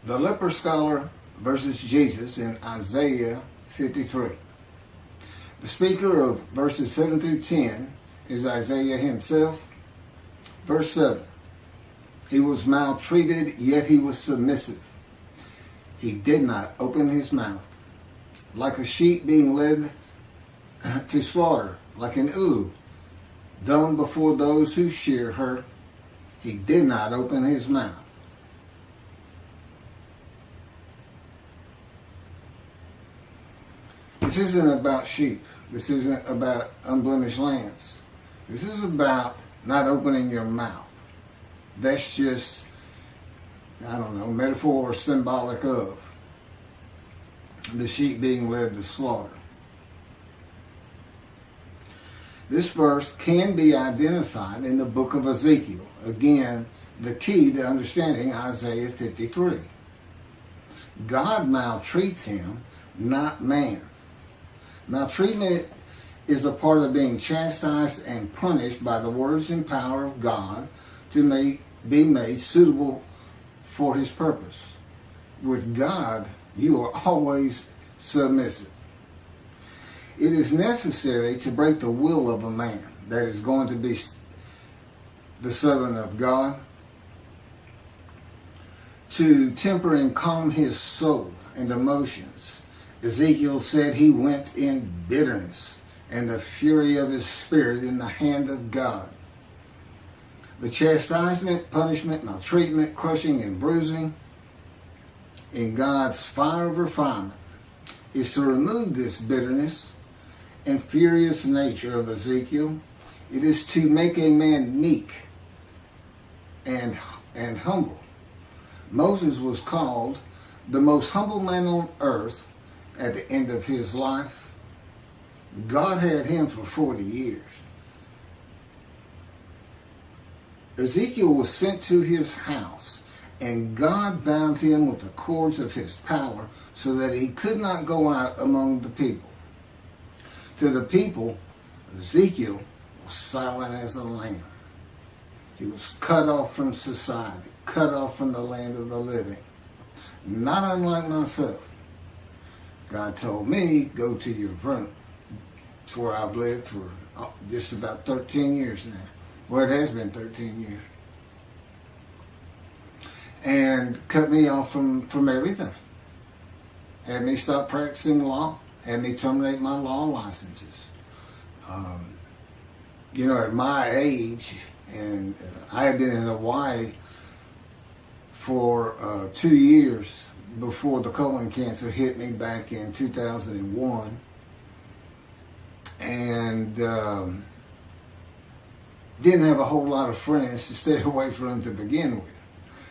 The leper scholar versus Jesus in Isaiah 53. The speaker of verses 7 through 10 is Isaiah himself. Verse 7. He was maltreated, yet he was submissive. He did not open his mouth. Like a sheep being led to slaughter, like an ewe, dumb before those who shear her, he did not open his mouth. This isn't about sheep. This isn't about unblemished lambs. This is about not opening your mouth. That's just, I don't know, metaphor or symbolic of the sheep being led to slaughter. This verse can be identified in the book of Ezekiel. Again, the key to understanding Isaiah 53. God maltreats him, not man. Maltreatment is a part of being chastised and punished by the words and power of God to be made suitable for his purpose. With God, you are always submissive. It is necessary to break the will of a man that is going to be the servant of God, to temper and calm his soul and emotions. Ezekiel said he went in bitterness and the fury of his spirit in the hand of God. The chastisement, punishment, maltreatment, crushing, and bruising in God's fire of refinement is to remove this bitterness and furious nature of Ezekiel. It is to make a man meek and humble. Moses was called the most humble man on earth at the end of his life. God had him for 40 years. Ezekiel was sent to his house, and God bound him with the cords of his power so that he could not go out among the people. To the people, Ezekiel was silent as a lamb. He was cut off from society, cut off from the land of the living. Not unlike myself. God told me, go to your room. It's where I've lived for just about 13 years now. Well, it has been 13 years. And cut me off from everything. Had me stop practicing law. Had me terminate my law licenses. At my age, and I had been in Hawaii for 2 years before the colon cancer hit me back in 2001. And didn't have a whole lot of friends to stay away from to begin with.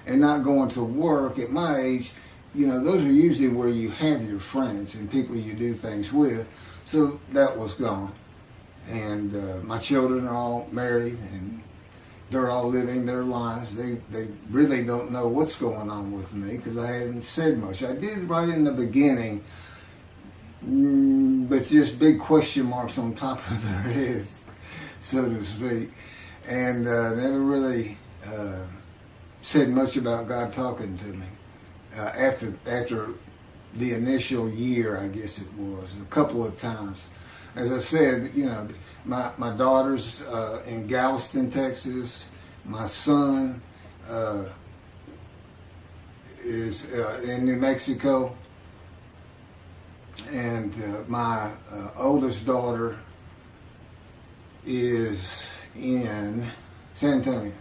And not going to work at my age, those are usually where you have your friends and people you do things with. So that was gone. And my children are all married and they're all living their lives. They really don't know what's going on with me because I hadn't said much. I did right in the beginning, but just big question marks on top of their heads, so to speak. And never really said much about God talking to me. After the initial year, I guess it was, a couple of times. As I said, my daughter's in Galveston, Texas. My son is in New Mexico. And my oldest daughter is in San Antonio.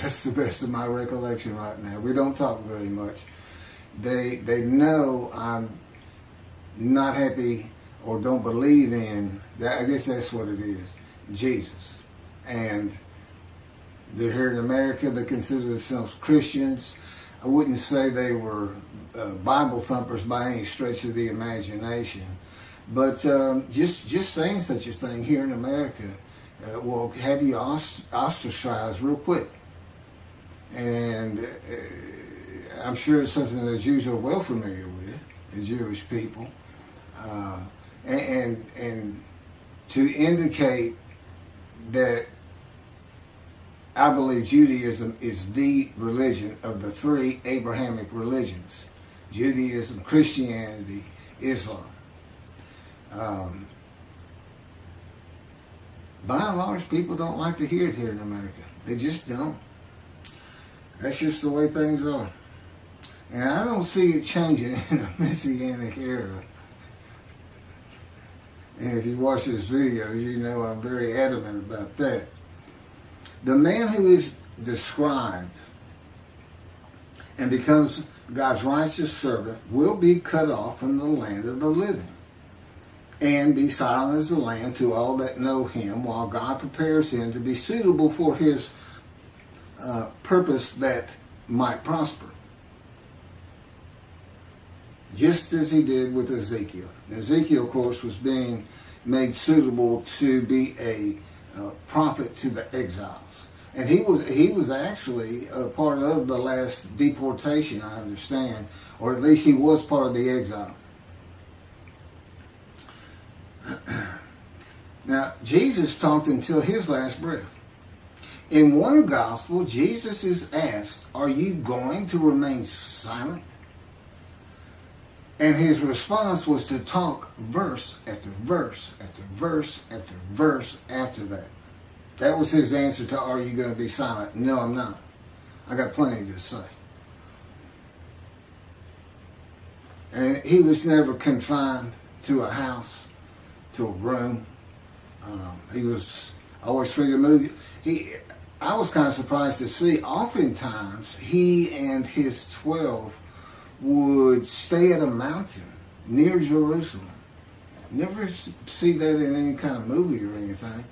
That's the best of my recollection right now. We don't talk very much. They know I'm not happy or don't believe in that. I guess that's what it is, Jesus. And they're here in America. They consider themselves Christians. I wouldn't say they were Bible thumpers by any stretch of the imagination, but just saying such a thing here in America will have you ostracized real quick. And I'm sure it's something the Jews are well familiar with, the Jewish people. And to indicate that I believe Judaism is the religion of the three Abrahamic religions: Judaism, Christianity, Islam. By and large, people don't like to hear it here in America. They just don't. That's just the way things are. And I don't see it changing in a Messianic era. And if you watch this video, you know I'm very adamant about that. The man who is described and becomes God's righteous servant will be cut off from the land of the living and be silent as the lamb to all that know him, while God prepares him to be suitable for his purpose that might prosper. Just as he did with Ezekiel. Ezekiel, of course, was being made suitable to be a prophet to the exiles. And he was actually a part of the last deportation, I understand, or at least he was part of the exile. Now, Jesus talked until his last breath. In one gospel, Jesus is asked, "Are you going to remain silent?" And his response was to talk verse after verse after verse after verse after that. That was his answer to, "Are you going to be silent?" No, I'm not. I got plenty to say. And he was never confined to a house, to a room. He was always free to move. I was kind of surprised to see, oftentimes, he and his 12 would stay at a mountain near Jerusalem. Never see that in any kind of movie or anything.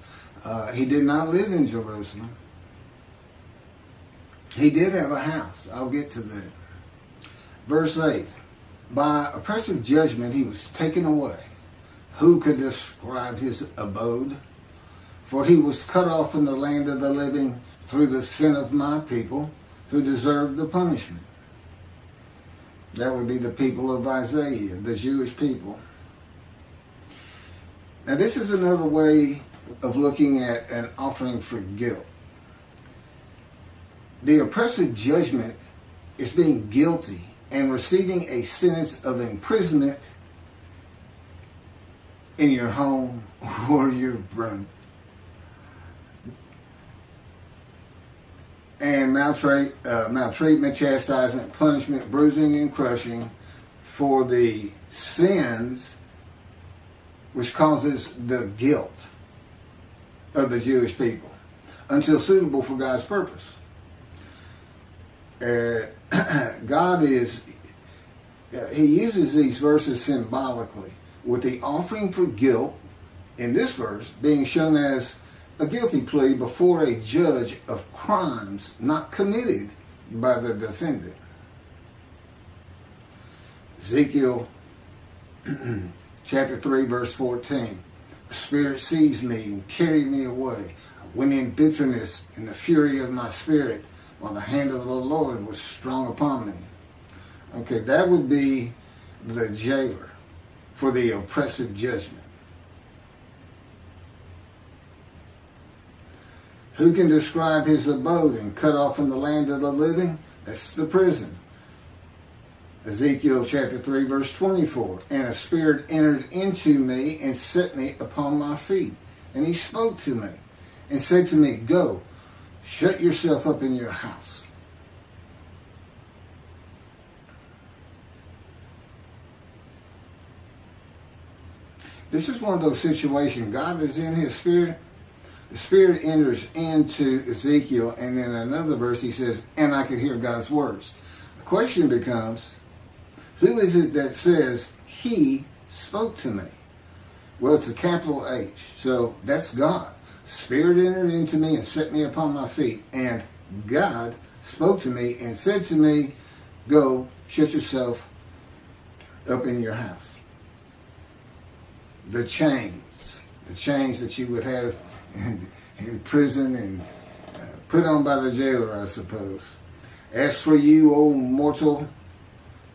He did not live in Jerusalem. He did have a house. I'll get to that. Verse 8. By oppressive judgment he was taken away. Who could describe his abode? For he was cut off from the land of the living through the sin of my people, who deserved the punishment. That would be the people of Isaiah, the Jewish people. Now this is another way of looking at an offering for guilt. The oppressive judgment is being guilty and receiving a sentence of imprisonment in your home or your room. And maltreatment, chastisement, punishment, bruising, and crushing for the sins which causes the guilt of the Jewish people until suitable for God's purpose. God he uses these verses symbolically, with the offering for guilt in this verse being shown as a guilty plea before a judge of crimes not committed by the defendant. Ezekiel chapter 3 verse 14. The Spirit seized me and carried me away. I went in bitterness in the fury of my spirit, while the hand of the Lord was strong upon me. Okay, that would be the jailer for the oppressive judgment. Who can describe his abode and cut off from the land of the living? That's the prison. Ezekiel chapter 3 verse 24. And a spirit entered into me and set me upon my feet. And he spoke to me and said to me, "Go, shut yourself up in your house." This is one of those situations. God is in his spirit. The Spirit enters into Ezekiel, and in another verse he says, "And I could hear God's words." The question becomes, who is it that says, "He spoke to me"? Well, it's a capital H, so that's God. Spirit entered into me and set me upon my feet, and God spoke to me and said to me, "Go, shut yourself up in your house." The chains that you would have in prison and put on by the jailer, I suppose. As for you, O mortal,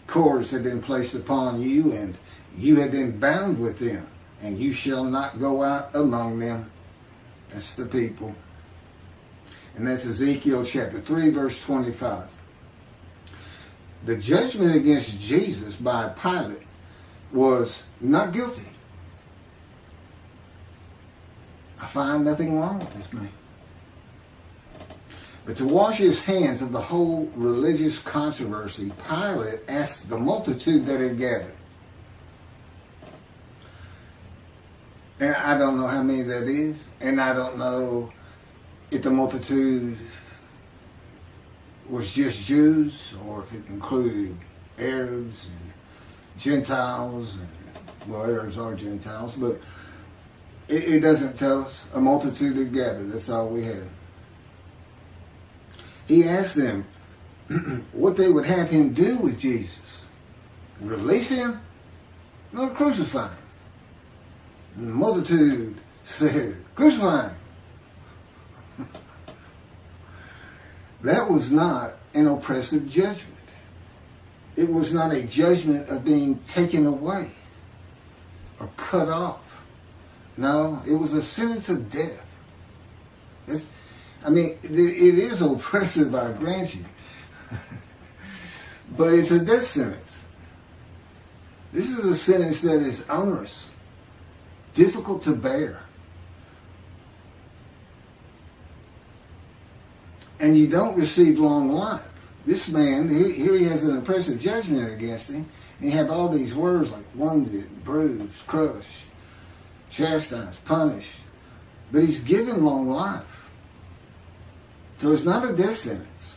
cords have been placed upon you, and you have been bound with them, and you shall not go out among them. That's the people. And that's Ezekiel chapter 3, verse 25. The judgment against Jesus by Pilate was not guilty. I find nothing wrong with this man. But to wash his hands of the whole religious controversy, Pilate asked the multitude that had gathered. And I don't know how many that is, and I don't know if the multitude was just Jews or if it included Arabs and Gentiles, and well, Arabs are Gentiles, but it doesn't tell us. A multitude had gathered, that's all we had. He asked them what they would have him do with Jesus. Release him or crucify him? And the multitude said, crucify him. That was not an oppressive judgment. It was not a judgment of being taken away or cut off. No, it was a sentence of death. It is oppressive, I grant you. But it's a death sentence. This is a sentence that is onerous, difficult to bear. And you don't receive long life. This man, here he has an oppressive judgment against him, and you have all these words like wounded, bruised, crushed, chastised, punished. But he's given long life. So it's not a death sentence.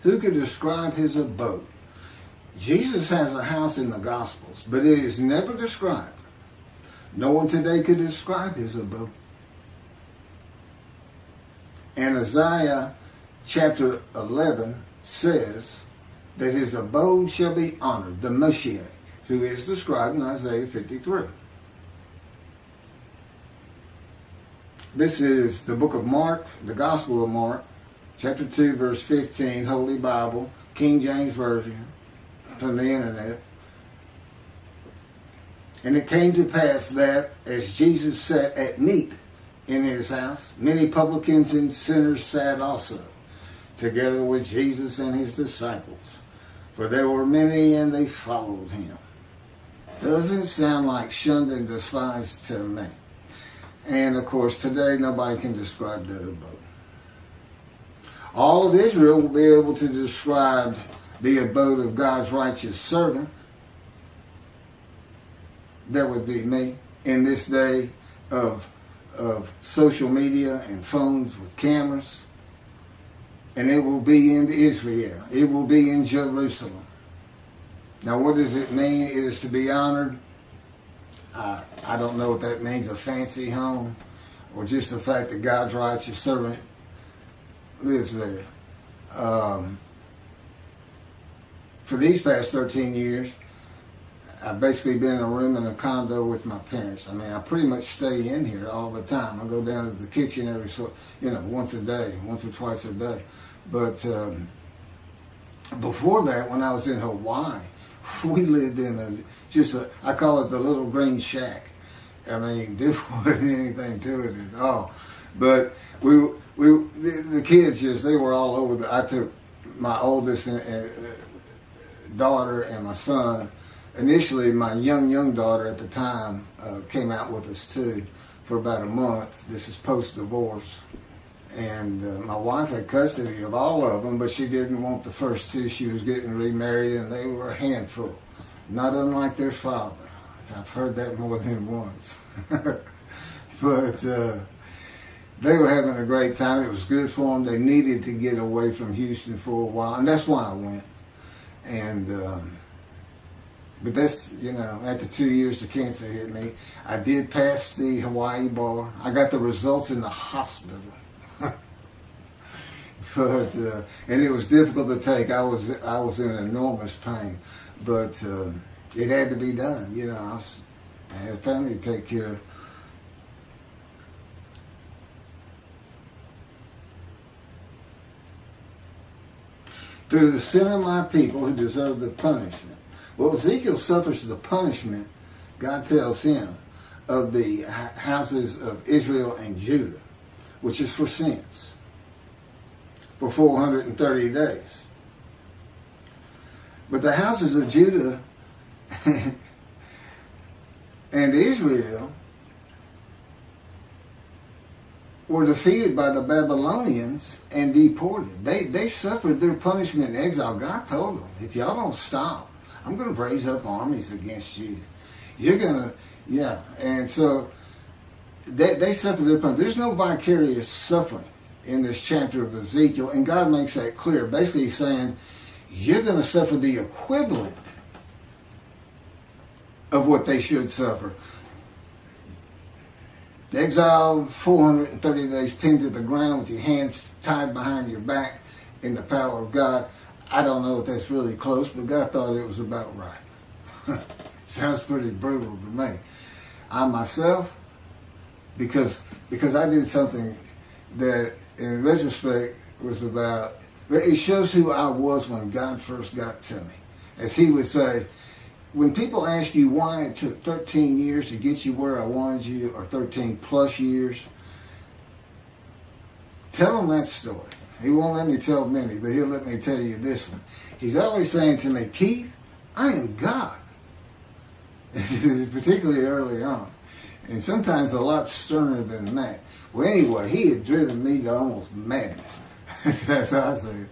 Who could describe his abode? Jesus has a house in the Gospels, but it is never described. No one today could describe his abode. And Isaiah chapter 11 says that his abode shall be honored, the Messiah, who is described in Isaiah 53. This is the book of Mark, the Gospel of Mark, chapter 2, verse 15, Holy Bible, King James Version, from the internet. And it came to pass that as Jesus sat at meat in his house, many publicans and sinners sat also, together with Jesus and his disciples. For there were many, and they followed him. Doesn't sound like shunned and despised to me. And of course, today nobody can describe that abode. All of Israel will be able to describe the abode of God's righteous servant. That would be me in this day of social media and phones with cameras. And it will be in Israel. It will be in Jerusalem. Now, what does it mean? It is to be honored. I don't know what that means, a fancy home, or just the fact that God's righteous servant lives there. For these past 13 years, I've basically been in a room in a condo with my parents. I pretty much stay in here all the time. I go down to the kitchen once a day, once or twice a day. But before that, when I was in Hawaii, we lived in I call it the little green shack. There wasn't anything to it at all. But the kids they were all over. I took my oldest daughter and my son. Initially, my young daughter at the time came out with us too for about a month. This is post-divorce. And my wife had custody of all of them, but she didn't want the first two. She was getting remarried, and they were a handful, not unlike their father. I've heard that more than once. But they were having a great time. It was good for them. They needed to get away from Houston for a while, and that's why I went. And but that's, after 2 years the cancer hit me. I did pass the Hawaii bar. I got the results in the hospital. But and it was difficult to take. I was in enormous pain, but it had to be done. I had a family to take care of. Through the sin of my people who deserve the punishment. Well, Ezekiel suffers the punishment. God tells him, of the houses of Israel and Judah, which is for sins, for 430 days. But the houses of Judah and Israel were defeated by the Babylonians and deported. They suffered their punishment in exile. God told them, if y'all don't stop, I'm going to raise up armies against you. You're going to, yeah. And so they suffered their punishment. There's no vicarious suffering in this chapter of Ezekiel, and God makes that clear. Basically, he's saying, you're going to suffer the equivalent of what they should suffer. The exile, 430 days pinned to the ground with your hands tied behind your back in the power of God. I don't know if that's really close, but God thought it was about right. Sounds pretty brutal to me. I myself, because I did something that in retrospect was about, it shows who I was when God first got to me. As he would say, when people ask you why it took 13 years to get you where I wanted you, or 13 plus years, tell them that story. He won't let me tell many, but he'll let me tell you this one. He's always saying to me, Keith, I am God. Particularly early on. And sometimes a lot sterner than that. Well, anyway, he had driven me to almost madness. That's how I say it.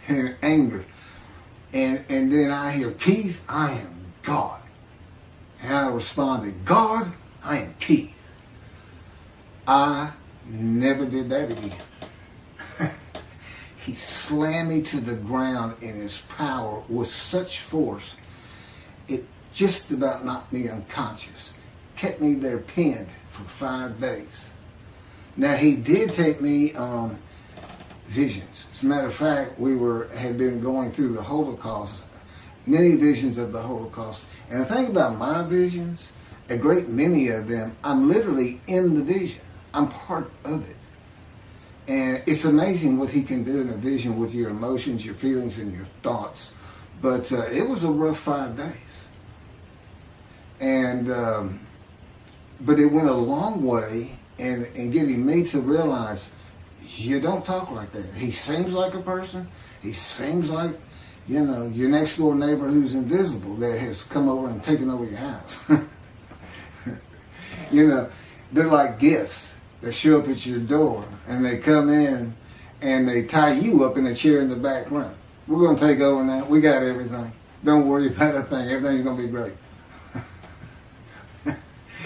And anger. And then I hear, Keith, I am God. And I responded, God, I am Keith. I never did that again. He slammed me to the ground in his power with such force, it just about knocked me unconscious. Kept me there pinned for 5 days. Now, he did take me on visions. As a matter of fact, had been going through the Holocaust, many visions of the Holocaust. And the thing about my visions, a great many of them, I'm literally in the vision. I'm part of it. And it's amazing what he can do in a vision with your emotions, your feelings, and your thoughts. But it was a rough 5 days. And but it went a long way in getting me to realize, you don't talk like that. He seems like a person. He seems like, your next door neighbor who's invisible that has come over and taken over your house. They're like guests that show up at your door, and they come in and they tie you up in a chair in the back room. We're going to take over now. We got everything. Don't worry about a thing. Everything's going to be great.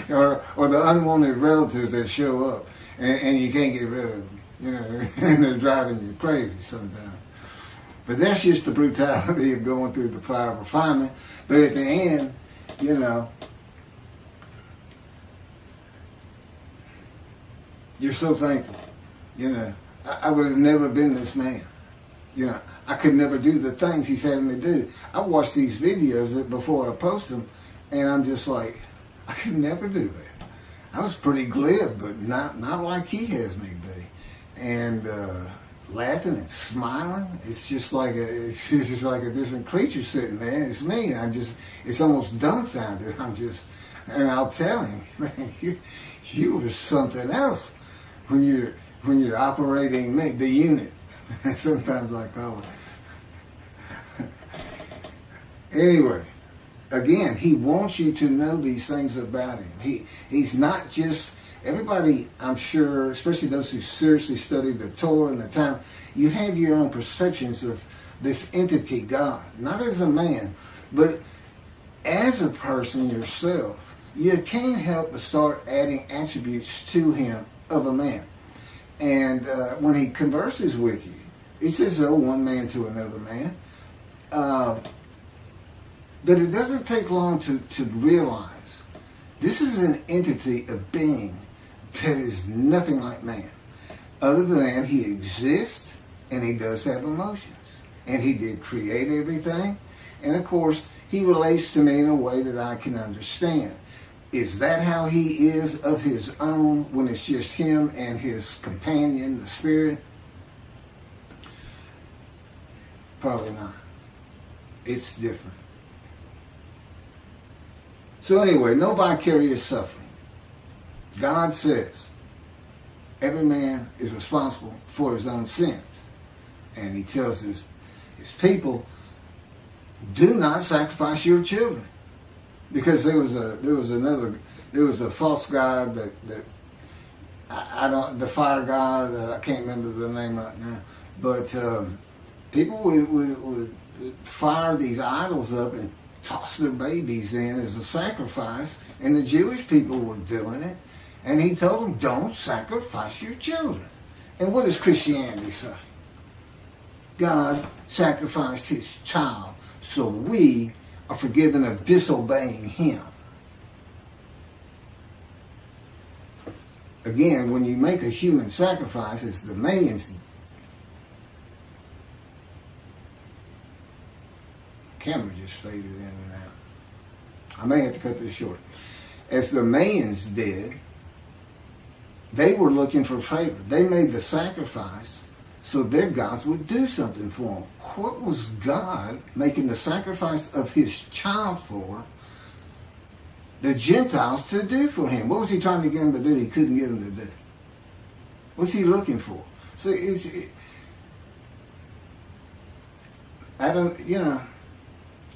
or the unwanted relatives that show up and you can't get rid of them, and they're driving you crazy sometimes. But that's just the brutality of going through the fire of refinement. But at the end, you're so thankful. I would have never been this man. I could never do the things he's having me do. I watch these videos before I post them, and I'm just like, I could never do that. I was pretty glib, but not like he has me be. And laughing and smiling, it's just like a different creature sitting there, and it's me. And it's almost dumbfounded. And I'll tell him, man, you were something else when you're operating me, the unit. Sometimes I call it. Anyway, again, he wants you to know these things about him. He's not just, everybody, I'm sure, especially those who seriously study the Torah and the time, you have your own perceptions of this entity, God. Not as a man, but as a person yourself. You can't help but start adding attributes to him of a man. And when he converses with you, he says, one man to another man. But it doesn't take long to realize this is an entity, a being that is nothing like man, other than he exists and he does have emotions. And he did create everything. And of course, he relates to me in a way that I can understand. Is that how he is of his own when it's just him and his companion, the spirit? Probably not. It's different. So anyway, no vicarious suffering. God says every man is responsible for his own sins. And he tells his people, do not sacrifice your children. Because there was a false god that the fire god, I can't remember the name right now, but people would fire these idols up and toss their babies in as a sacrifice, and the Jewish people were doing it, and he told them, don't sacrifice your children. And what does Christianity say? God sacrificed his child so we are forgiven of disobeying him. Again, when you make a human sacrifice, it's the man's. Camera just faded in and out. I may have to cut this short. As the Mayans did, they were looking for favor. They made the sacrifice so their gods would do something for them. What was God making the sacrifice of his child for the Gentiles to do for him? What was he trying to get them to do he couldn't get them to do? What's he looking for? So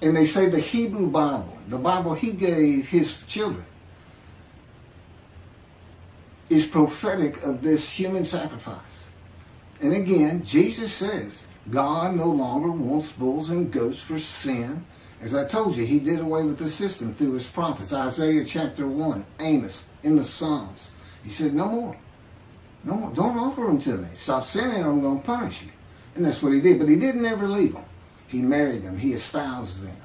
and they say the Hebrew Bible, the Bible he gave his children, is prophetic of this human sacrifice. And again, Jesus says, God no longer wants bulls and goats for sin. As I told you, he did away with the system through his prophets. Isaiah chapter 1, Amos, in the Psalms. He said, no more. No more. Don't offer them to me. Stop sinning or I'm going to punish you. And that's what he did. But he didn't ever leave them. He married them. He espoused them.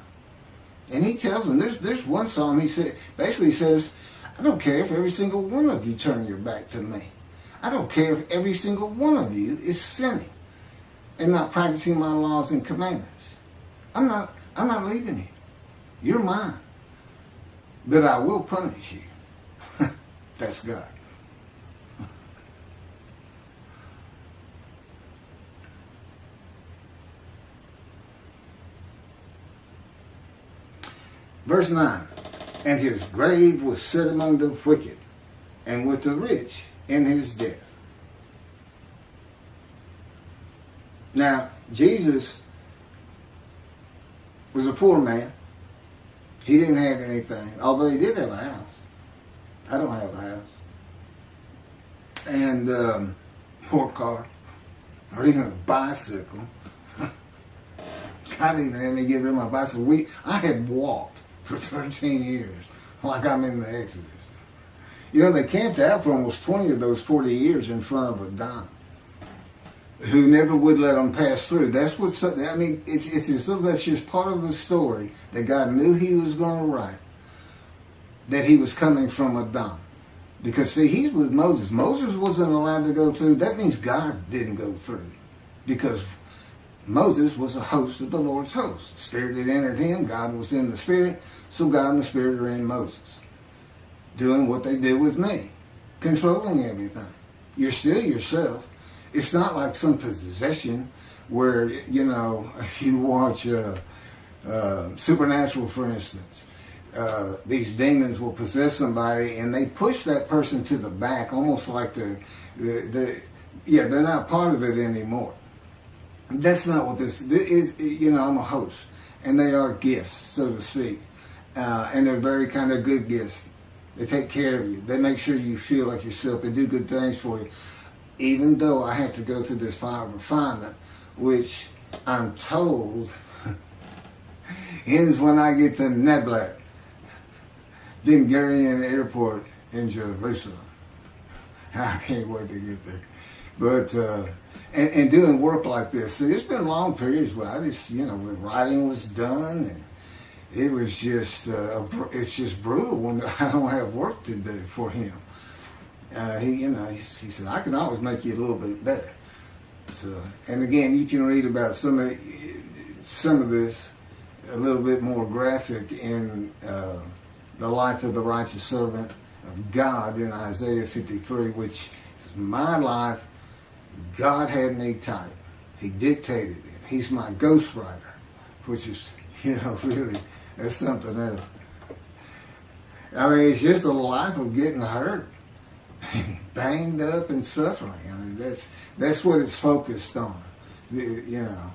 And he tells them, there's one psalm he says, I don't care if every single one of you turn your back to me. I don't care if every single one of you is sinning and not practicing my laws and commandments. I'm not leaving you. You're mine. But I will punish you. That's God. Verse 9. And his grave was set among the wicked, and with the rich in his death. Now, Jesus was a poor man. He didn't have anything, although he did have a house. I don't have a house. And or car, or even a bicycle. God didn't have me get rid of my bicycle. I had walked for 13 years, like I'm in the Exodus. You know, they camped out for almost 20 of those 40 years in front of a Don who never would let them pass through. That's what's, I mean, it's as though that's just part of the story that God knew he was going to write, that he was coming from a Don. Because, see, he's with Moses. Moses wasn't allowed to go through. That means God didn't go through. Because Moses was a host of the Lord's host. The Spirit had entered him. God was in the Spirit. So God and the Spirit are in Moses. Doing what they did with me. Controlling everything. You're still yourself. It's not like some possession where, you know, if you watch Supernatural, for instance, these demons will possess somebody and they push that person to the back, almost like they're not part of it anymore. That's not what this is. You know, I'm a host, and they are guests, so to speak, and they're very kind of good guests. They take care of you. They make sure you feel like yourself. They do good things for you. Even though I have to go through this fire of refinement, which I'm told ends when I get to Neblat, Ben Gurion Airport in Jerusalem. I can't wait to get there. But, and doing work like this, see, there's been long periods where I just, you know, when writing was done, and it was just, it's just brutal when I don't have work to do for him. He said, I can always make you a little bit better. So, and again, you can read about some of this a little bit more graphic in the life of the righteous servant of God in Isaiah 53, which is my life. God had me type. He dictated it. He's my ghostwriter, which is, you know, really, that's something else. I mean, it's just a life of getting hurt. banged up and suffering. I mean, that's what it's focused on, you know.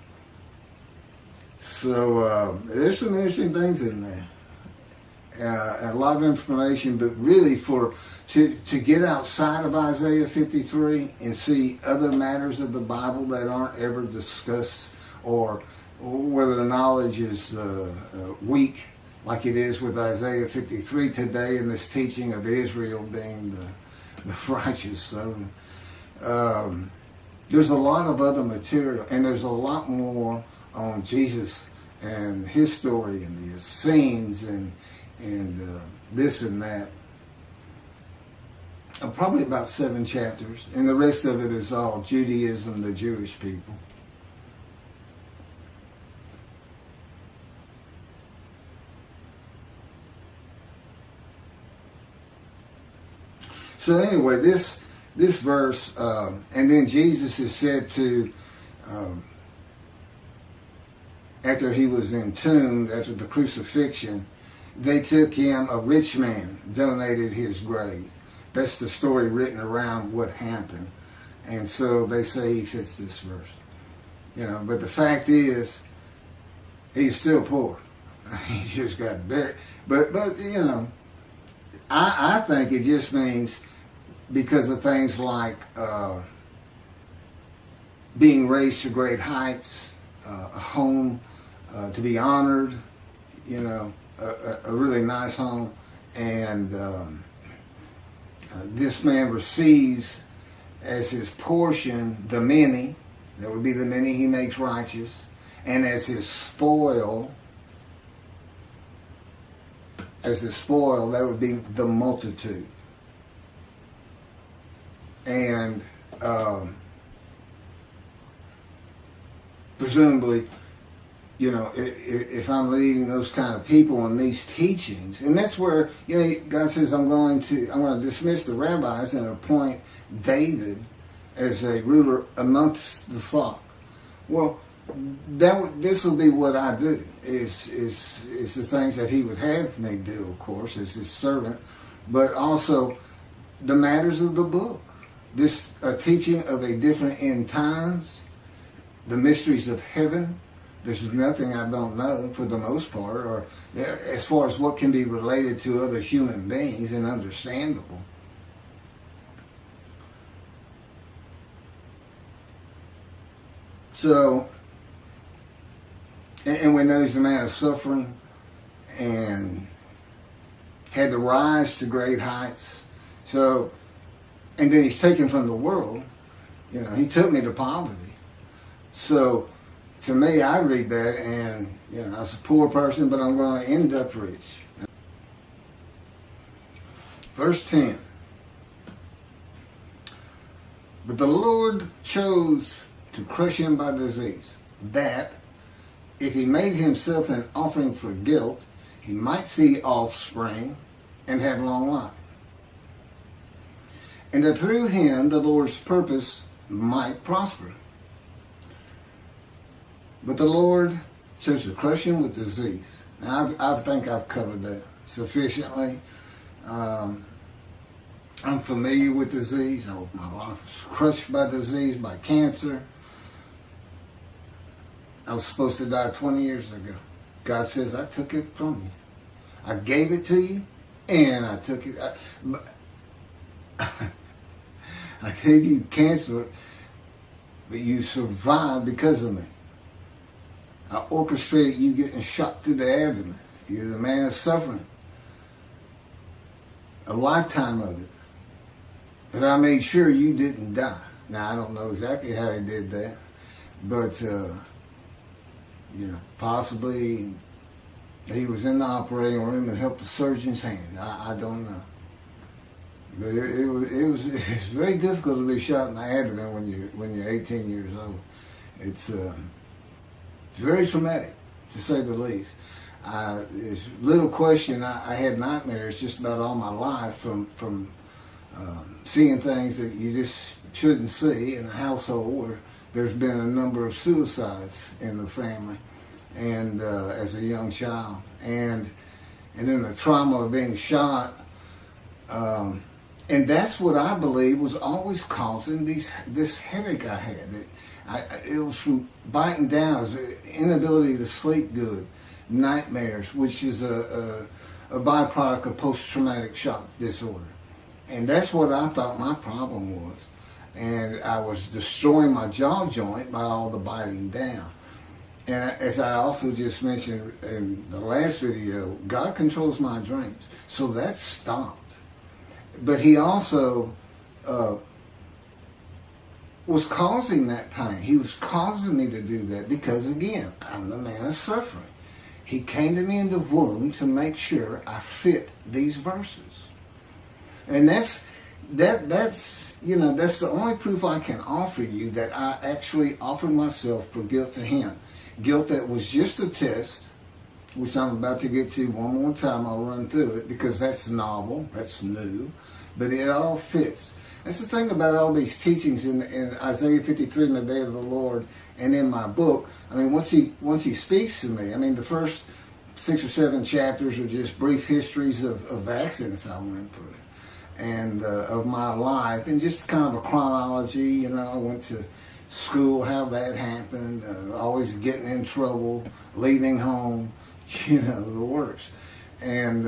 So there's some interesting things in there. A lot of information, but really to get outside of Isaiah 53 and see other matters of the Bible that aren't ever discussed, or whether the knowledge is weak, like it is with Isaiah 53 today in this teaching of Israel being the righteous servant. There's a lot of other material, and there's a lot more on Jesus and his story and the Essenes and this and that. Probably about 7 chapters, and the rest of it is all Judaism, the Jewish people. So anyway, this verse, and then Jesus is said to, after he was entombed, after the crucifixion, they took him, a rich man donated his grave. That's the story written around what happened. And so they say he fits this verse. You know, but the fact is, he's still poor. He just got buried. But you know, I think it just means because of things like being raised to great heights, a home to be honored, you know, a really nice home, and this man receives as his portion the many, that would be the many he makes righteous, and as his spoil, that would be the multitude. And presumably, you know, if I'm leading those kind of people in these teachings, and that's where, you know, God says, I'm going to dismiss the rabbis and appoint David as a ruler amongst the flock. Well, this will be what I do, is the things that he would have me do, of course, as his servant, but also the matters of the book. This teaching of a different end times, the mysteries of heaven. There's nothing I don't know for the most part, or as far as what can be related to other human beings and understandable. So, and we know he's a man of suffering and had to rise to great heights. So, and then he's taken from the world. You know, he took me to poverty. So, to me, I read that, and, you know, I was a poor person, but I'm going to end up rich. Verse 10. But the Lord chose to crush him by disease, that, if he made himself an offering for guilt, he might see offspring and have long life. And that through him the Lord's purpose might prosper. But the Lord chose to crush him with disease. Now, I think I've covered that sufficiently. I'm familiar with disease. My life was crushed by disease, by cancer. I was supposed to die 20 years ago. God says, I took it from you. I gave it to you, and I took it. I gave you cancer, but you survived because of me. I orchestrated you getting shot through the abdomen. You're the man of suffering. A lifetime of it. But I made sure you didn't die. Now, I don't know exactly how he did that, but, you know, possibly he was in the operating room and helped the surgeon's hand. I don't know. But it's very difficult to be shot in the abdomen when you're 18 years old. It's very traumatic, to say the least. There's little question. I had nightmares just about all my life from seeing things that you just shouldn't see in a household where there's been a number of suicides in the family, and as a young child, and then the trauma of being shot, and And that's what I believe was always causing this headache I had. It was from biting down, it was inability to sleep good, nightmares, which is a byproduct of post-traumatic shock disorder. And that's what I thought my problem was. And I was destroying my jaw joint by all the biting down. And as I also just mentioned in the last video, God controls my dreams. So that stopped. But he also was causing that pain. He was causing me to do that because, again, I'm the man of suffering. He came to me in the womb to make sure I fit these verses. And that's the only proof I can offer you that I actually offered myself for guilt to him. Guilt that was just a test, which I'm about to get to one more time. I'll run through it because that's novel, that's new, but it all fits. That's the thing about all these teachings in Isaiah 53 in the day of the Lord and in my book. I mean, once he speaks to me, I mean, the first 6 or 7 chapters are just brief histories of accidents I went through and of my life and just kind of a chronology. I went to school, how that happened, always getting in trouble, leaving home, the works. And,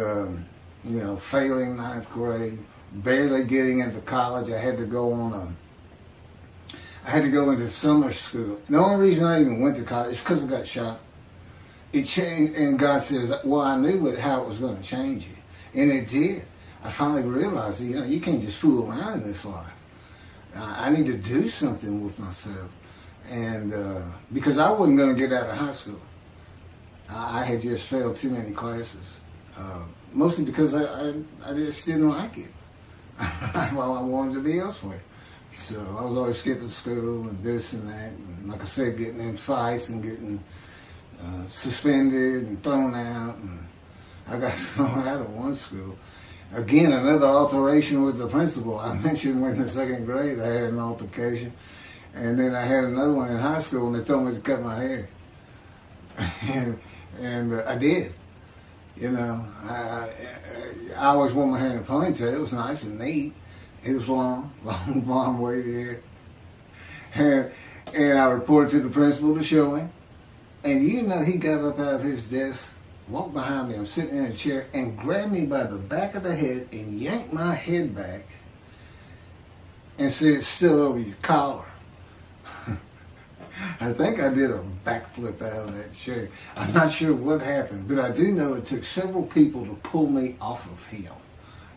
failing 9th grade, barely getting into college. I had to go into summer school. The only reason I even went to college is because I got shot. It changed, and God says, well, I knew how it was going to change you. And it did. I finally realized that, you can't just fool around in this life. I need to do something with myself. And because I wasn't going to get out of high school. I had just failed too many classes. Mostly because I just didn't like it. Well, I wanted to be elsewhere. So I was always skipping school and this and that. And like I said, getting in fights and getting suspended and thrown out. And I got thrown out of one school. Again, another alteration with the principal. I mentioned when in the 2nd grade I had an altercation. And then I had another one in high school and they told me to cut my hair. And I did. I always wore my hair in a ponytail. It was nice and neat. It was long blonde wavy hair. And I reported to the principal to show him. And he got up out of his desk, walked behind me. I'm sitting in a chair and grabbed me by the back of the head and yanked my head back and said, "It's still over your collar." I think I did a backflip out of that chair. I'm not sure what happened, but I do know it took several people to pull me off of him.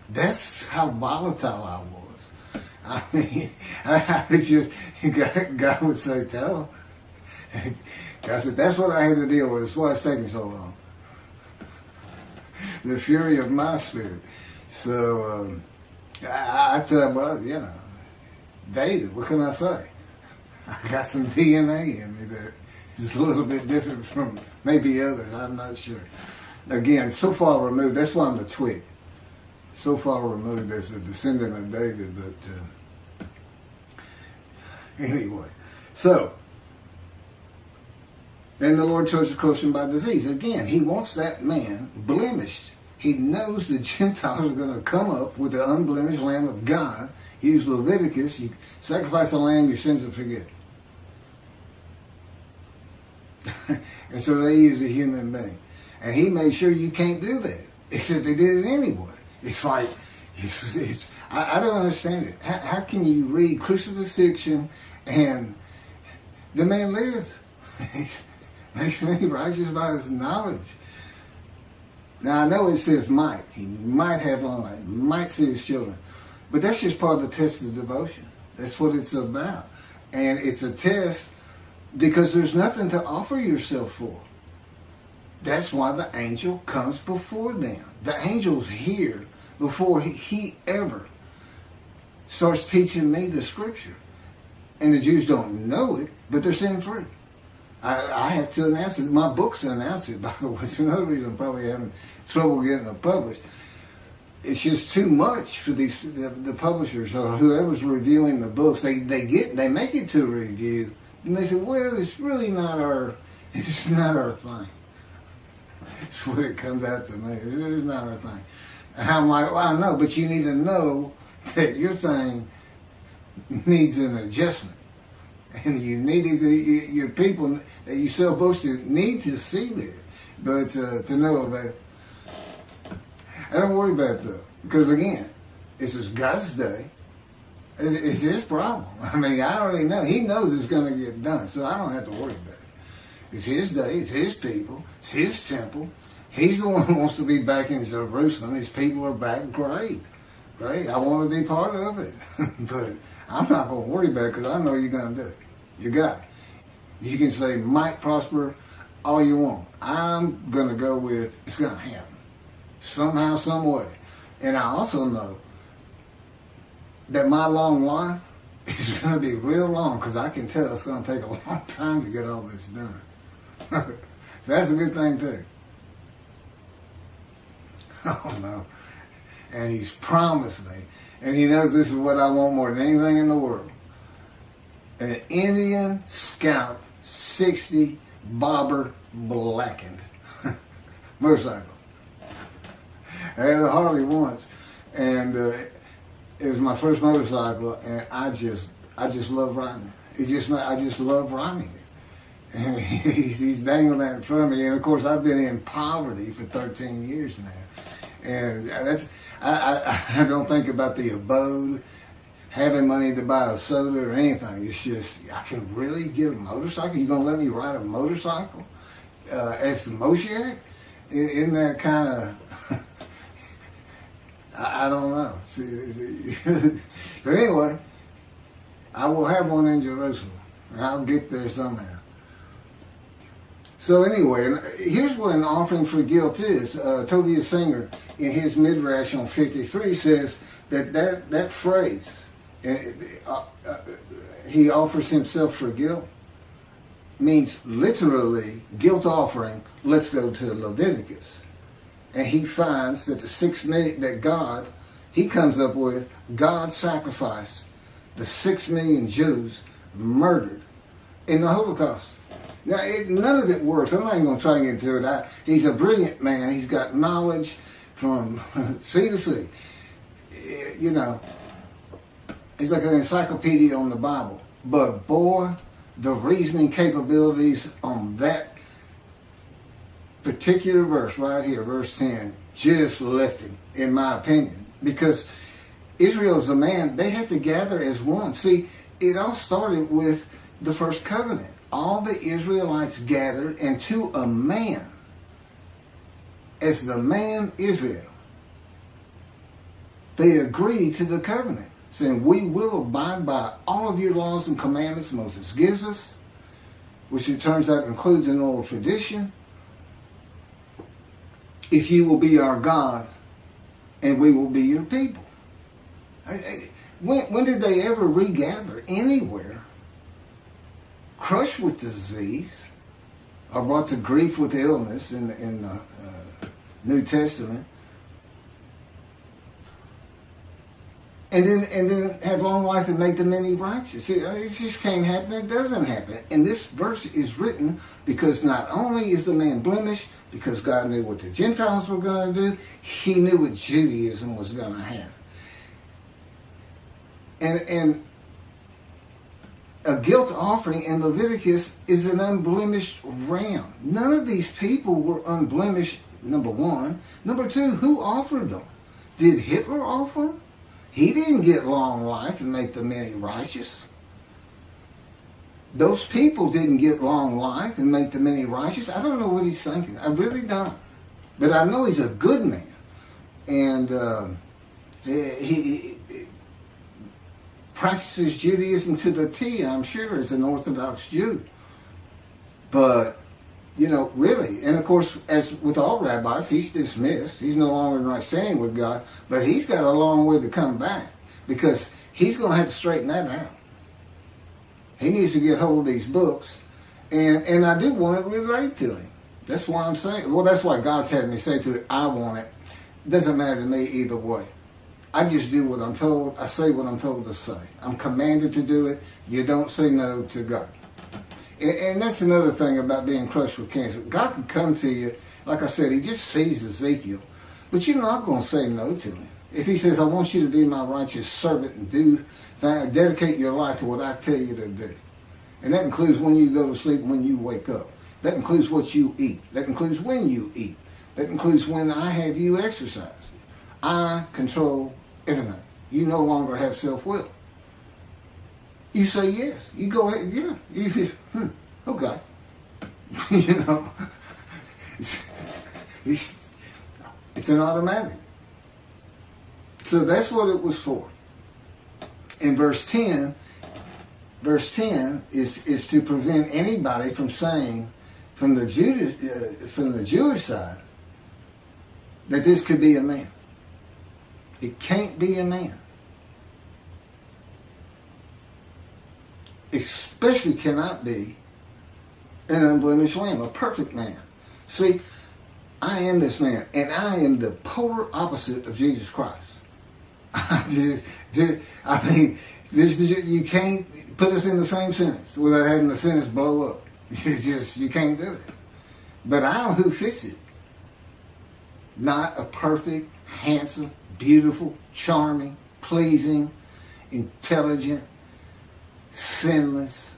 That's how volatile I was. I mean, I was just, God would say, "Tell him." God said, "That's what I had to deal with. That's why it's taking so long." The fury of my spirit. So, I tell him, well, David, what can I say? I got some DNA in me that is a little bit different from maybe others. I'm not sure. Again, so far removed. That's why I'm the twig. So far removed as a descendant of David. But anyway, so then the Lord chose to crush him by disease. Again, he wants that man blemished. He knows the Gentiles are going to come up with the unblemished Lamb of God. Use Leviticus. You sacrifice a lamb, your sins are forgiven. And so they used a human being. And he made sure you can't do that. Except they did it anyway. It's like, I don't understand it. How can you read crucifixion and the man lives? Makes me righteous by his knowledge. Now I know it says might. He might have long life, might see his children. But that's just part of the test of devotion. That's what it's about. And it's a test because there's nothing to offer yourself for. That's why the angel comes before them. The angel's here before he ever starts teaching me the scripture. And the Jews don't know it, but they're sin free. I have to announce it. My books announce it, by the way. It's another reason I'm probably having trouble getting it published. It's just too much for the publishers or whoever's reviewing the books. They make it to a review, and they say, well, it's not our thing. That's what it comes out to me. It's not our thing. And I'm like, well, I know, but you need to know that your thing needs an adjustment. And you need your people that you sell books to need to see this. But to know that, I don't worry about it though. Because again, this is God's day. It's his problem. I mean, I already know. He knows it's going to get done. So I don't have to worry about it. It's his day. It's his people. It's his temple. He's the one who wants to be back in Jerusalem. His people are back. Great. Great. I want to be part of it. But I'm not going to worry about it because I know you're going to do it. You got it. You can say, might prosper all you want. I'm going to go with, it's going to happen. Somehow, some way. And I also know that my long life is going to be real long because I can tell it's going to take a long time to get all this done. So that's a good thing too. Oh no. And he's promised me, and he knows this is what I want more than anything in the world. An Indian Scout 60 bobber blackened motorcycle. I had a Harley once, and it was my first motorcycle, and I just love riding it. I just love riding it. And he's dangling that in front of me, and of course I've been in poverty for 13 years now, and I don't think about the abode, having money to buy a soda or anything. It's just I can really get a motorcycle. You gonna let me ride a motorcycle as the Moshiach? Isn't that kind of I don't know. But anyway, I will have one in Jerusalem. I'll get there somehow. So anyway, here's what an offering for guilt is. Tobias Singer, in his Midrash on 53, says that phrase, he offers himself for guilt, means literally guilt offering. Let's go to Leviticus. And he finds that the 6 million that God, he comes up with, God sacrificed the 6 million Jews murdered in the Holocaust. Now, none of it works. I'm not even going to try and get into it. He's a brilliant man. He's got knowledge from sea to sea. You know, he's like an encyclopedia on the Bible. But boy, the reasoning capabilities on that particular verse right here, verse 10, just left him, in my opinion. Because Israel's a man, they had to gather as one. See, it all started with the first covenant. All the Israelites gathered, and to a man, as the man Israel, they agreed to the covenant, saying, we will abide by all of your laws and commandments Moses gives us, which it turns out includes an oral tradition, if you will be our God, and we will be your people. When did they ever regather anywhere? Crushed with disease, or brought to grief with illness in the New Testament, and then have long life and make the many righteous. See, it just can't happen. It doesn't happen. And this verse is written because not only is the man blemished, because God knew what the Gentiles were going to do, he knew what Judaism was going to have. And a guilt offering in Leviticus is an unblemished ram. None of these people were unblemished, number one. Number two, who offered them? Did Hitler offer them? He didn't get long life and make the many righteous. Those people didn't get long life and make the many righteous. I don't know what he's thinking. I really don't. But I know he's a good man. And he practices Judaism to the T, I'm sure, as an Orthodox Jew. But, you know, really, and of course, as with all rabbis, he's dismissed. He's no longer in right standing with God, but he's got a long way to come back because he's going to have to straighten that out. He needs to get hold of these books, and I do want to relate to him. That's why I'm saying, well, that's why God's had me say to it, I want it. Doesn't matter to me either way. I just do what I'm told. I say what I'm told to say. I'm commanded to do it. You don't say no to God. And that's another thing about being crushed with cancer. God can come to you, like I said, he just sees Ezekiel. But you're not going to say no to him. If he says, I want you to be my righteous servant and dedicate your life to what I tell you to do. And that includes when you go to sleep and when you wake up. That includes what you eat. That includes when you eat. That includes when I have you exercise. I control everything. You no longer have self-will. You say yes. You go ahead, yeah. Okay. You know, it's an automatic. So that's what it was for. In verse 10 is to prevent anybody from saying, from the Jewish side, that this could be a man. It can't be a man. Especially cannot be an unblemished lamb, a perfect man. See, I am this man, and I am the polar opposite of Jesus Christ. You can't put us in the same sentence without having the sentence blow up. You can't do it. But I'm who fits it. Not a perfect, handsome, beautiful, charming, pleasing, intelligent, sinless.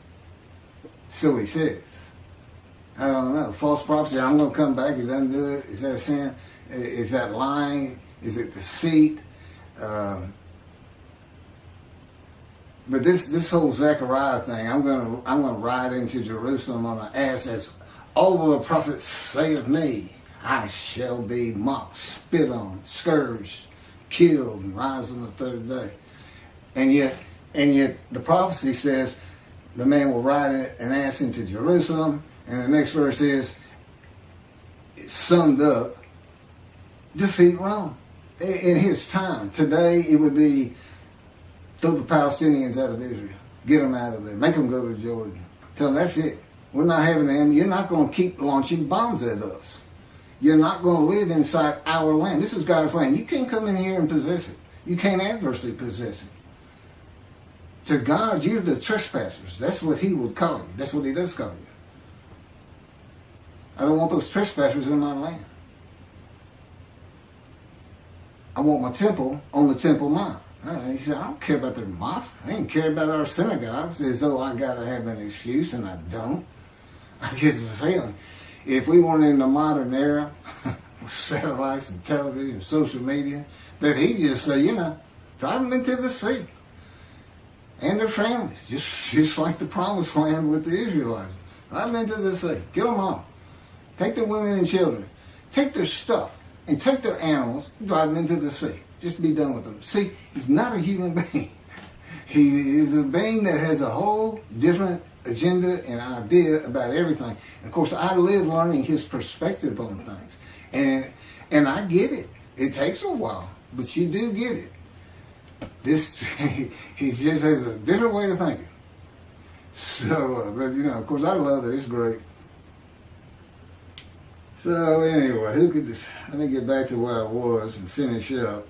So he says. I don't know. False prophecy, I'm going to come back. He doesn't do it. Is that sin? Is that lying? Is it deceit? But this whole Zechariah thing, I'm going to ride into Jerusalem on an ass as all of the prophets say of me, I shall be mocked, spit on, scourged, killed, and rise on the third day. And yet the prophecy says the man will ride an ass into Jerusalem. And the next verse is, it's summed up, defeat Rome. In his time, today it would be throw the Palestinians out of Israel. Get them out of there. Make them go to Jordan. Tell them that's it. We're not having them. You're not going to keep launching bombs at us. You're not going to live inside our land. This is God's land. You can't come in here and possess it. You can't adversely possess it. To God, you're the trespassers. That's what he would call you. That's what he does call you. I don't want those trespassers in my land. I want my temple on the Temple Mount. He said, I don't care about their mosque. I ain't care about our synagogues as though I got to have an excuse, and I don't. I get the feeling. If we weren't in the modern era with satellites and television and social media, that he'd just say, drive them into the sea. And their families, just like the promised land with the Israelites. Drive them into the sea. Get them off. Take their women and children. Take their stuff and take their animals and drive them into the sea. Just be done with them. See, he's not a human being. He is a being that has a whole different agenda and idea about everything. And of course, I live learning his perspective on things. And I get it. It takes a while, but you do get it. He just has a different way of thinking. So, but of course, I love it. It's great. So anyway, let me get back to where I was and finish up.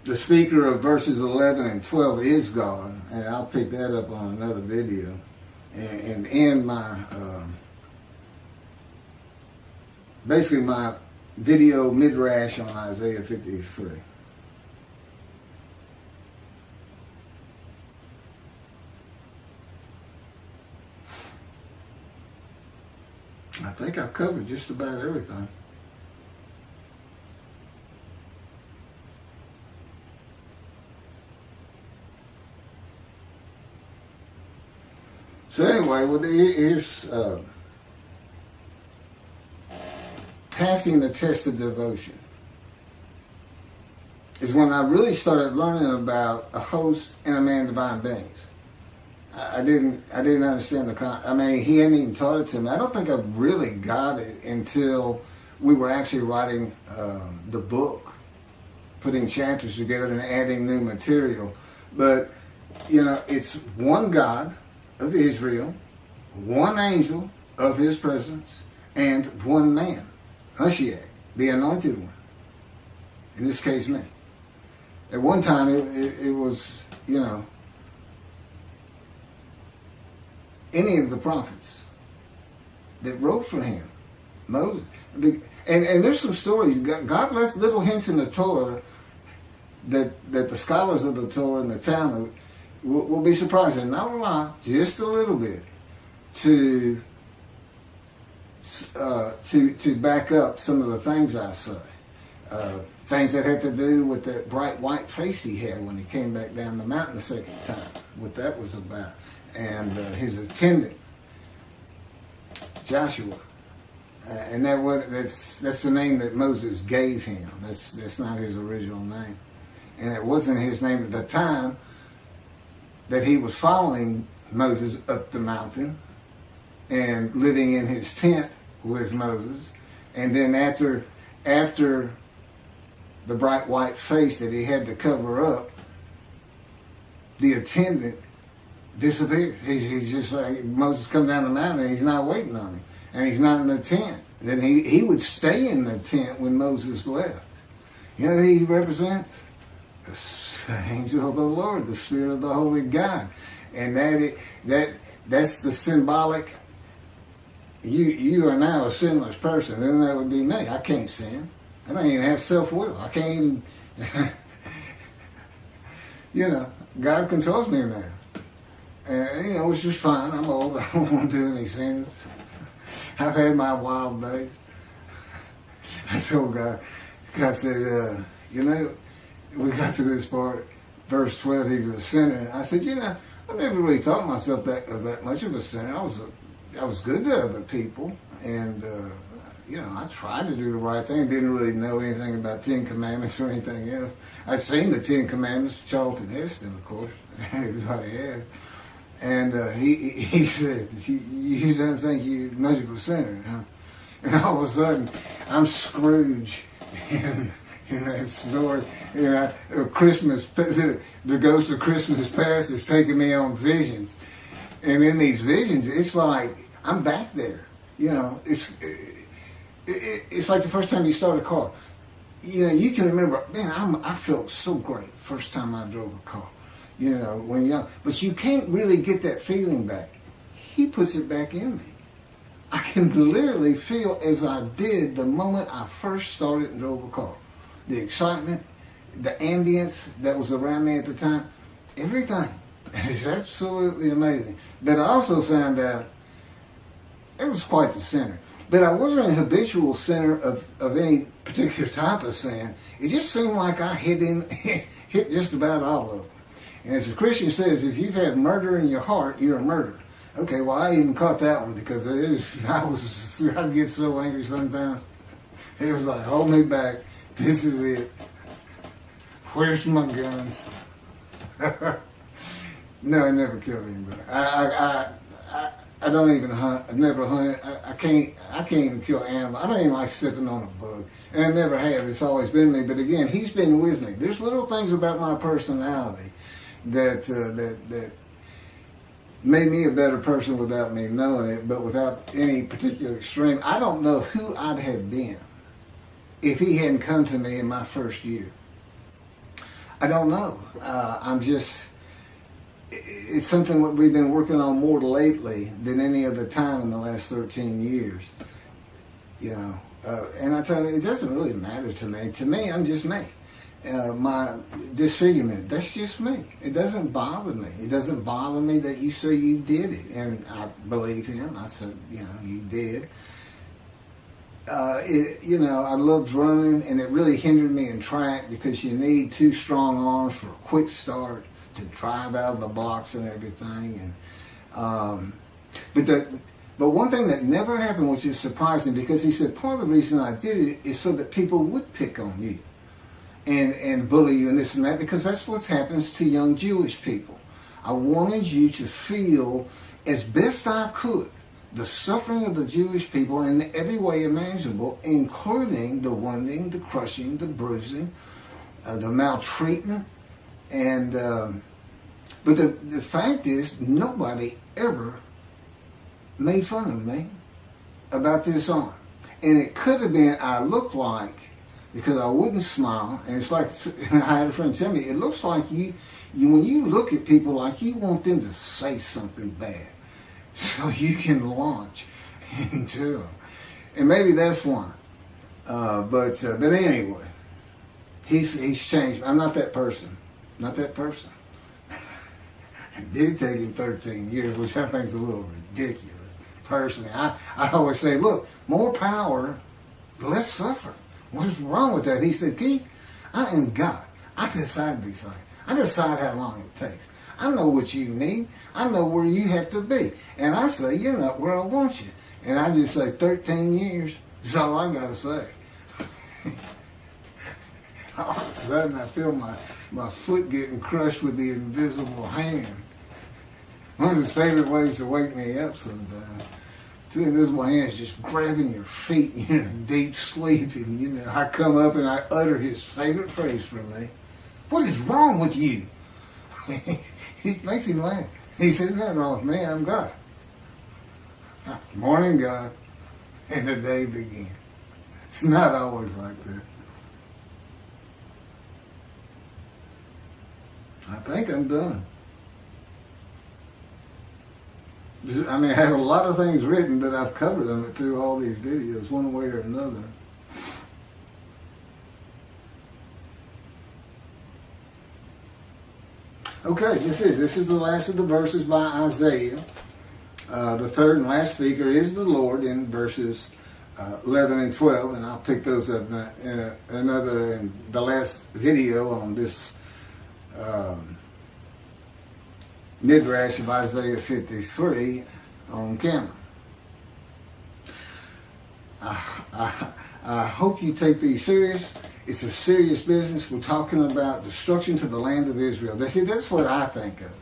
The speaker of verses 11 and 12 is God, and I'll pick that up on another video and end my, basically my video midrash on Isaiah 53. I think I've covered just about everything. So anyway, here's passing the test of devotion. Is when I really started learning about a host and a man divine beings. I didn't understand he hadn't even taught it to me. I don't think I really got it until we were actually writing the book, putting chapters together and adding new material. But, it's one God of Israel, one angel of his presence, and one man, Mashiach, the anointed one. In this case, me. At one time, it was, any of the prophets that wrote for him, Moses. And there's some stories. God left little hints in the Torah that the scholars of the Torah and the Talmud will be surprised, and not a lot, just a little bit, to back up some of the things I say. Things that had to do with that bright white face he had when he came back down the mountain the second time, what that was about. And his attendant, Joshua. And that's the name that Moses gave him. That's not his original name. And it wasn't his name at the time that he was following Moses up the mountain and living in his tent with Moses. And then after the bright white face that he had to cover up, the attendant disappeared. He's just like, Moses come down the mountain and he's not waiting on him. And he's not in the tent. Then he would stay in the tent when Moses left. You know who he represents? The angel of the Lord, the Spirit of the Holy God. And that's the symbolic, you are now a sinless person. Then that would be me. I can't sin. I don't even have self-will. I can't even, God controls me now. And, it's just fine. I'm old. I don't want to do any sins. I've had my wild days. I told God said, we got to this part, verse 12, he's a sinner. I said, I never really thought myself that much of a sinner. I was good to other people, and I tried to do the right thing. Didn't really know anything about 10 Commandments or anything else. I'd seen the 10 Commandments, Charlton Heston, of course. Everybody has. And he said, you don't think you're much of a sinner, huh? And all of a sudden, I'm Scrooge in that story. Christmas, the ghost of Christmas past is taking me on visions. And in these visions, it's like, I'm back there. It's like the first time you start a car. You can remember, man, I felt so great first time I drove a car. When young. But you can't really get that feeling back. He puts it back in me. I can literally feel as I did the moment I first started and drove a car. The excitement, the ambience that was around me at the time, everything. It's absolutely amazing. But I also found out it was quite the sinner. But I wasn't a habitual sinner of any particular type of sin. It just seemed like I hit just about all of them. And as the Christian says, if you've had murder in your heart, you're a murderer. Okay, well, I even caught that one because I'd get so angry sometimes. It was like, hold me back. This is it. Where's my guns? No, I never killed anybody. I don't even hunt. I've never hunted. I can't even kill animals. I don't even like stepping on a bug. And I never have. It's always been me. But again, he's been with me. There's little things about my personality that made me a better person without me knowing it, but without any particular extreme. I don't know who I'd have been if he hadn't come to me in my first year. I don't know. It's something that we've been working on more lately than any other time in the last 13 years. And I tell you, it doesn't really matter to me. To me, I'm just me. My disfigurement, that's just me. It doesn't bother me. It doesn't bother me that you say you did it. And I believe him. I said, you did. I loved running, and it really hindered me in track because you need 2 strong arms for a quick start to drive out of the blocks and everything. And but one thing that never happened, which is surprising, because he said part of the reason I did it is so that people would pick on you and bully you and this and that, because that's what happens to young Jewish people. I wanted you to feel as best I could the suffering of the Jewish people in every way imaginable, including the wounding, the crushing, the bruising, the maltreatment. And but the fact is, nobody ever made fun of me about this arm. And it could have been I looked like, because I wouldn't smile, and it's like, I had a friend tell me, it looks like you when you look at people, like you want them to say something bad so you can launch into them. And maybe that's why. But anyway, he's changed. I'm not that person. Not that person. It did take him 13 years, which I think is a little ridiculous. Personally, I always say, look, more power, less suffer. What's wrong with that? He said, Keith, I am God. I decide these things. I decide how long it takes. I know what you need. I know where you have to be. And I say, you're not where I want you. And I just say 13 years. That's all I got to say. All of a sudden, I feel my foot getting crushed with the invisible hand. One of his favorite ways to wake me up sometimes. Two invisible hands just grabbing your feet and you're in deep sleep. And, I come up and I utter his favorite phrase from me. What is wrong with you? It makes him laugh. He said, nothing wrong with me. I'm God. Morning, God. And the day begins. It's not always like that. I think I'm done. I mean, I have a lot of things written, but I've covered them through all these videos, one way or another. Okay, this is the last of the verses by Isaiah. The third and last speaker is the Lord in verses 11 and 12, and I'll pick those up in the last video on this midrash of Isaiah 53 on camera. I hope you take these serious. It's a serious business. We're talking about destruction to the land of Israel. That's what I think of.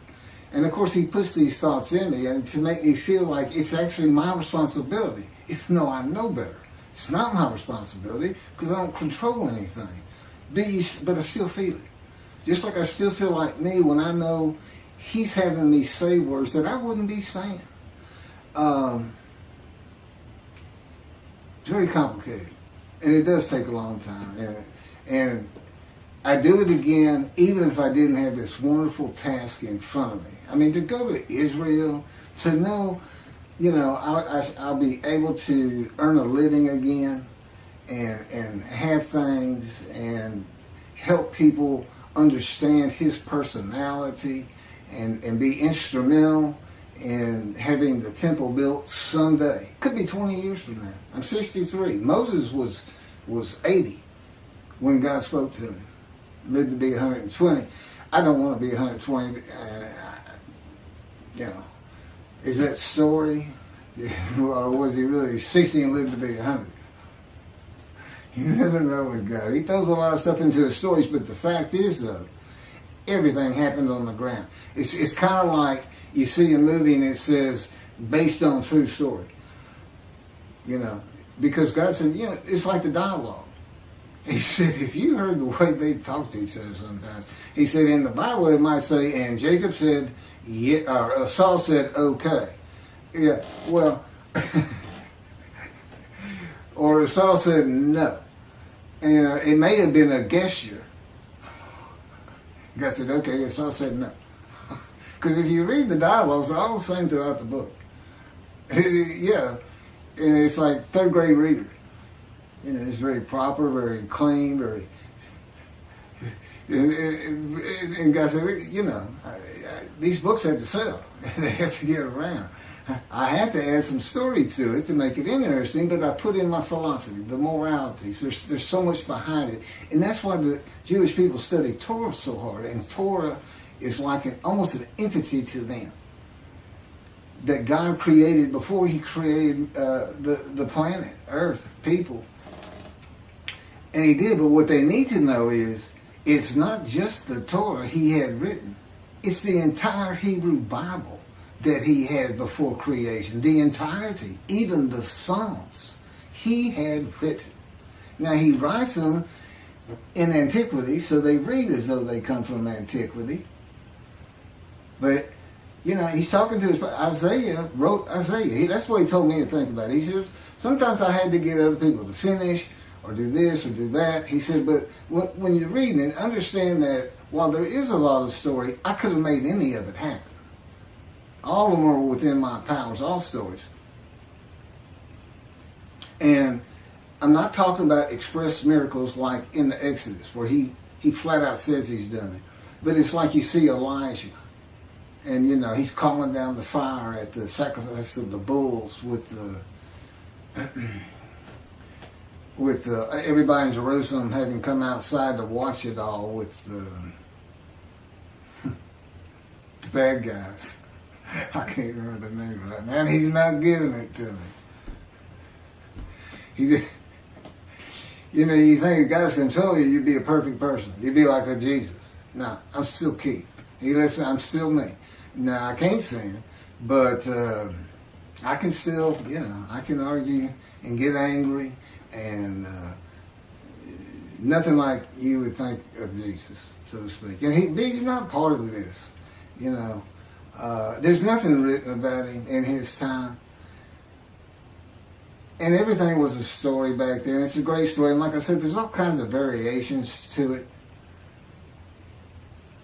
And of course, he puts these thoughts in me and to make me feel like it's actually my responsibility. Even though I know better. It's not my responsibility because I don't control anything. But I still feel it. Just like I still feel like me when I know he's having me say words that I wouldn't be saying. It's very complicated. And it does take a long time. And I do it again, even if I didn't have this wonderful task in front of me. I mean, to go to Israel, to know, I'll be able to earn a living again and have things and help people understand his personality and be instrumental in having the temple built someday. Could be 20 years from now. I'm 63. Moses was 80 when God spoke to him. Lived to be 120. I don't want to be 120. Is that story? Or was he really 60 and lived to be 100? You never know with God. He throws a lot of stuff into his stories, but the fact is, though, everything happened on the ground. It's kind of like you see a movie and it says, based on true story. Because God said, it's like the dialogue. He said, if you heard the way they talk to each other sometimes, he said, in the Bible it might say, and Jacob said, yeah, or Saul said, okay. Yeah, well, or Saul said, no. And it may have been a gesture. God said, okay, and Saul said, no. Because if you read the dialogues, they're all the same throughout the book. Yeah, and it's like third grade reader. It's very proper, very clean, very... And God said, these books have to sell. They have to get around. I had to add some story to it to make it interesting, but I put in my philosophy, the moralities. There's so much behind it. And that's why the Jewish people study Torah so hard. And Torah is like almost an entity to them that God created before he created the planet, Earth, people. And he did, but what they need to know is it's not just the Torah he had written. It's the entire Hebrew Bible that he had before creation. The entirety, even the Psalms, he had written. Now he writes them in antiquity, so they read as though they come from antiquity. But, he's talking to his... Isaiah wrote Isaiah. That's what he told me to think about. He said, sometimes I had to get other people to finish or do this or do that. He said, but when you're reading it, understand that while there is a lot of story, I could have made any of it happen. All of them are within my powers, all stories. And I'm not talking about express miracles like in the Exodus, where he flat out says he's done it. But it's like you see Elijah, and he's calling down the fire at the sacrifice of the bulls with everybody in Jerusalem having come outside to watch it all with the bad guys. I can't remember their name right now. And he's not giving it to me. You think if God's control you, you'd be a perfect person. You'd be like a Jesus. No, I'm still Keith. I'm still me. Now, I can't sing, but I can still, I can argue and get angry, and nothing like you would think of Jesus, so to speak. And he's not part of this, There's nothing written about him in his time. And everything was a story back then. It's a great story. And like I said, there's all kinds of variations to it.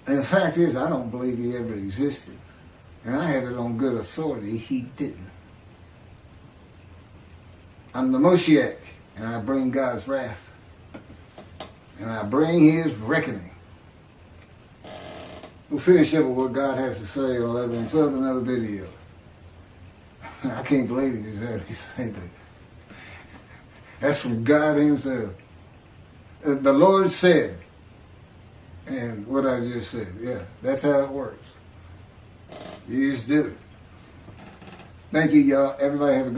And the fact is, I don't believe he ever existed. And I have it on good authority, he didn't. I'm the Moshiach, and I bring God's wrath. And I bring his reckoning. We'll finish up with what God has to say on 11 and 12, another video. I can't believe he just had me say that. That's from God himself. The Lord said, and what I just said, yeah, that's how it works. You just do it. Thank you, y'all. Everybody have a good